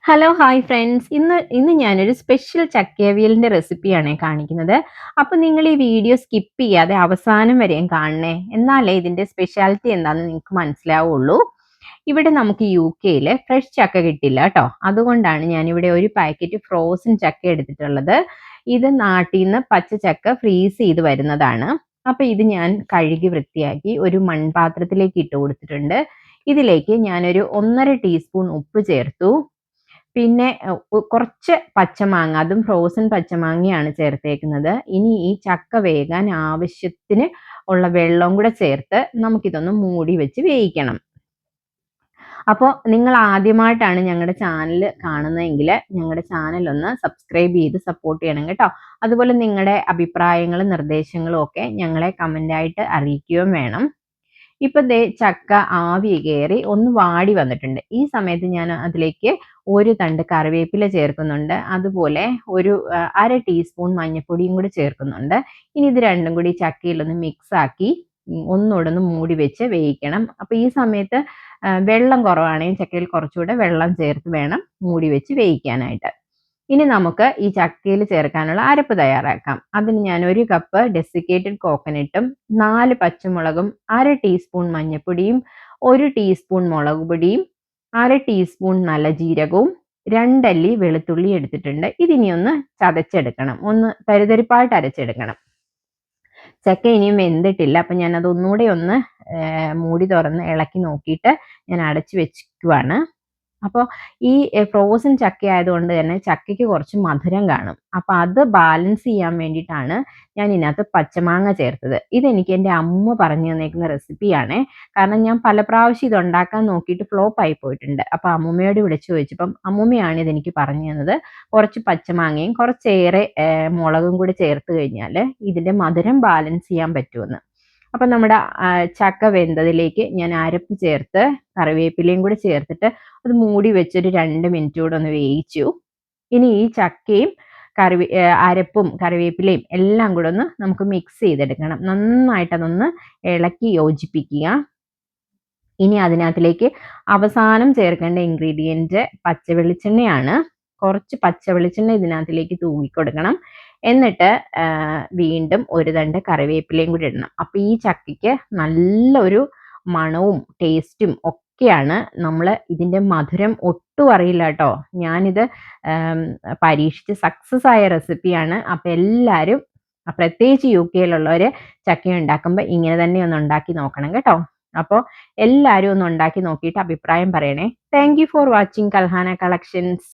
Hello hi friends ഇന്ന് ഞാനൊരു special ചക്കയവിയലിന്റെ റെസിപ്പിയാണ് കാണിക്കുന്നത്. അപ്പോൾ നിങ്ങൾ ഈ വീഡിയോ സ്കിപ്പ് ചെയ്യാതെ അവസാനം വരെയും കാണണേ, എന്നാലേ ഇതിന്റെ സ്പെഷ്യാലിറ്റി എന്താണെന്ന് നിങ്ങൾക്ക് മനസ്സിലാവുള്ളൂ. ഇവിടെ നമുക്ക് യു കെയിൽ ഫ്രഷ് ചക്ക കിട്ടില്ല കേട്ടോ. അതുകൊണ്ടാണ് ഞാനിവിടെ ഒരു പാക്കറ്റ് ഫ്രോസൺ ചക്ക എടുത്തിട്ടുള്ളത്. ഇത് നാട്ടിൽ നിന്ന് പച്ച ചക്ക ഫ്രീസ് ചെയ്ത് വരുന്നതാണ്. അപ്പോൾ ഇത് ഞാൻ കഴുകി വൃത്തിയാക്കി ഒരു മൺപാത്രത്തിലേക്ക് ഇട്ട് കൊടുത്തിട്ടുണ്ട്. ഇതിലേക്ക് ഞാനൊരു 1.5 ടീസ്പൂൺ ഉപ്പ് ചേർത്തു. പിന്നെ കുറച്ച് പച്ചമാങ്ങ, അതും ഫ്രോസൺ പച്ചമാങ്ങയാണ് ചേർത്തേക്കുന്നത്. ഇനി ഈ ചക്ക വേകാൻ ആവശ്യത്തിന് ഉള്ള വെള്ളവും കൂടെ ചേർത്ത് നമുക്കിതൊന്ന് മൂടി വെച്ച് വേവിക്കണം. അപ്പോൾ നിങ്ങൾ ആദ്യമായിട്ടാണ് ഞങ്ങളുടെ ചാനൽ കാണുന്നതെങ്കിൽ ഞങ്ങളുടെ ചാനൽ ഒന്ന് സബ്സ്ക്രൈബ് ചെയ്ത് സപ്പോർട്ട് ചെയ്യണം കേട്ടോ. അതുപോലെ നിങ്ങളുടെ അഭിപ്രായങ്ങളും നിർദ്ദേശങ്ങളും ഒക്കെ ഞങ്ങളെ കമൻ്റായിട്ട് അറിയിക്കുകയും വേണം. ഇപ്പൊ ദേ ചക്ക ആവി കയറി ഒന്ന് വാടി വന്നിട്ടുണ്ട്. ഈ സമയത്ത് ഞാൻ അതിലേക്ക് ഒരു തണ്ട് കറിവേപ്പില ചേർക്കുന്നുണ്ട്. അതുപോലെ ഒരു 1/2 ടീസ്പൂൺ മഞ്ഞൾപ്പൊടിയും കൂടി ചേർക്കുന്നുണ്ട്. ഇനി ഇത് രണ്ടും കൂടി ചക്കയിലൊന്ന് മിക്സ് ആക്കി ഒന്നുകൂടെ ഒന്ന് മൂടി വെച്ച് വേവിക്കണം. അപ്പോൾ ഈ സമയത്ത് വെള്ളം കുറവാണെങ്കിൽ ചക്കയിൽ കുറച്ചുകൂടെ വെള്ളം ചേർത്ത് വേണം മൂടി വെച്ച് വേവിക്കാനായിട്ട്. ഇനി നമുക്ക് ഈ ചക്കയിൽ ചേർക്കാനുള്ള അരപ്പ് തയ്യാറാക്കാം. അതിന് ഞാൻ 1 കപ്പ് ഡെസിക്കേറ്റഡ് കോക്കനട്ടും 4 പച്ചമുളകും 1/2 ടീസ്പൂൺ മഞ്ഞൾപ്പൊടിയും 1 ടീസ്പൂൺ മുളക് പൊടിയും 1/2 ടീസ്പൂൺ നല്ല ജീരകവും 2 അല്ലി വെളുത്തുള്ളി എടുത്തിട്ടുണ്ട്. ഇതിനി ഒന്ന് ചതച്ചെടുക്കണം, ഒന്ന് തരിതരിപ്പായിട്ട് അരച്ചെടുക്കണം. ചക്ക ഇനിയും വെന്തിട്ടില്ല, അപ്പം ഞാനത് ഒന്നുകൂടെ ഒന്ന് മൂടി തുറന്ന് ഇളക്കി നോക്കിയിട്ട് ഞാൻ അടച്ചു വെച്ചിരിക്കുവാണ്. അപ്പോൾ ഈ ഫ്രോസൺ ചക്ക ആയതുകൊണ്ട് തന്നെ ചക്കയ്ക്ക് കുറച്ച് മധുരം കാണും. അപ്പോൾ അത് ബാലൻസ് ചെയ്യാൻ വേണ്ടിയിട്ടാണ് ഞാൻ ഇതിനകത്ത് പച്ചമാങ്ങ ചേർത്തത്. ഇതെനിക്ക് എൻ്റെ അമ്മ പറഞ്ഞു തന്നേക്കുന്ന റെസിപ്പിയാണേ. കാരണം ഞാൻ പല പ്രാവശ്യം ഇത് ഉണ്ടാക്കാൻ നോക്കിയിട്ട് ഫ്ലോപ്പ് ആയി പോയിട്ടുണ്ട്. അപ്പോൾ അമ്മൂമ്മയോട് വിളിച്ചു ചോദിച്ചപ്പം അമ്മൂമ്മയാണ് ഇതെനിക്ക് പറഞ്ഞു തന്നത്. കുറച്ച് പച്ചമാങ്ങയും കുറച്ചേറെ മുളകും കൂടി ചേർത്ത് കഴിഞ്ഞാൽ ഇതിൻ്റെ മധുരം ബാലൻസ് ചെയ്യാൻ പറ്റുമെന്ന്. അപ്പം നമ്മുടെ ചക്ക വെന്തതിലേക്ക് ഞാൻ അരപ്പ് ചേർത്ത് കറിവേപ്പിലയും കൂടി ചേർത്തിട്ട് അത് മൂടി വെച്ചൊരു 2 മിനിറ്റ് കൂടെ ഒന്ന് വേവിച്ചു. ഇനി ഈ ചക്കയും അരപ്പും കറിവേപ്പിലയും എല്ലാം കൂടെ ഒന്ന് നമുക്ക് മിക്സ് ചെയ്തെടുക്കണം. നന്നായിട്ട് അതൊന്ന് ഇളക്കി യോജിപ്പിക്കുക. ഇനി അതിനകത്തിലേക്ക് അവസാനം ചേർക്കേണ്ട ഇൻഗ്രീഡിയൻറ്റ് പച്ച വെളിച്ചെണ്ണയാണ്. കുറച്ച് പച്ച വെളിച്ചെണ്ണ ഇതിനകത്തിലേക്ക് തൂകിക്കൊടുക്കണം. എന്നിട്ട് വീണ്ടും ഒരു തണ്ട് കറിവേപ്പിലയും കൂടി ഇടണം. അപ്പോൾ ഈ ചക്കയ്ക്ക് നല്ലൊരു മണവും ടേസ്റ്റും ഒക്കെയാണ്. നമ്മൾ ഇതിൻ്റെ മധുരം ഒട്ടും അറിയില്ല കേട്ടോ. ഞാനിത് പരീക്ഷിച്ച് സക്സസ് ആയ റെസിപ്പിയാണ്. അപ്പോൾ എല്ലാവരും പ്രത്യേകിച്ച് യു കെയിലുള്ളവർ ചക്ക ഉണ്ടാക്കുമ്പോൾ ഇങ്ങനെ തന്നെ ഒന്ന് ഉണ്ടാക്കി നോക്കണം കേട്ടോ. അപ്പോൾ എല്ലാവരും ഒന്ന് ഉണ്ടാക്കി നോക്കിയിട്ട് അഭിപ്രായം പറയണേ. Thank you for watching Kalhana collections.